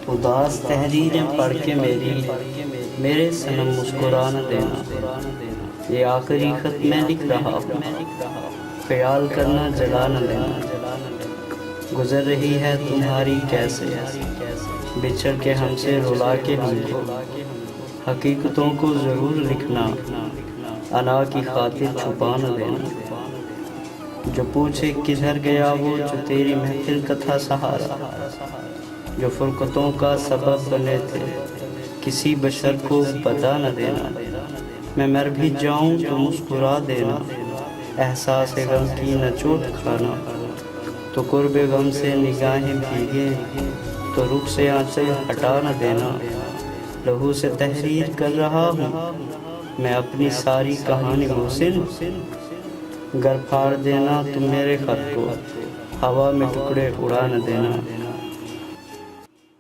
اداس تحریریں پڑھ کے میرے صنم مسکرا نہ دینا، یہ آخری خط میں لکھ رہا ہوں، خیال کرنا جلا نہ دینا۔ گزر رہی ہے تمہاری کیسے، بچھڑ کے ہم سے رلا کے ہم کو، حقیقتوں کو ضرور لکھنا، انا کی خاطر چھپا نہ دینا۔ جو پوچھے کدھر گیا وہ جو تیری محفل کا تھا سہارا، جو فرقتوں کا سبب بنے تھے کسی بشر کو بتا نہ دینا۔ میں مر بھی جاؤں تو مسکرا دینا، احساس غم کی نہ چوٹ کھانا۔ تو قرب غم سے نگاہیں بھیگے تو رخ سے آنچل ہٹا نہ دینا۔ لہو سے تحریر کر رہا ہوں میں اپنی ساری کہانی محسن، گر پھاڑ دینا تم میرے خط کو، ہوا میں ٹکڑے اڑا نہ دینا۔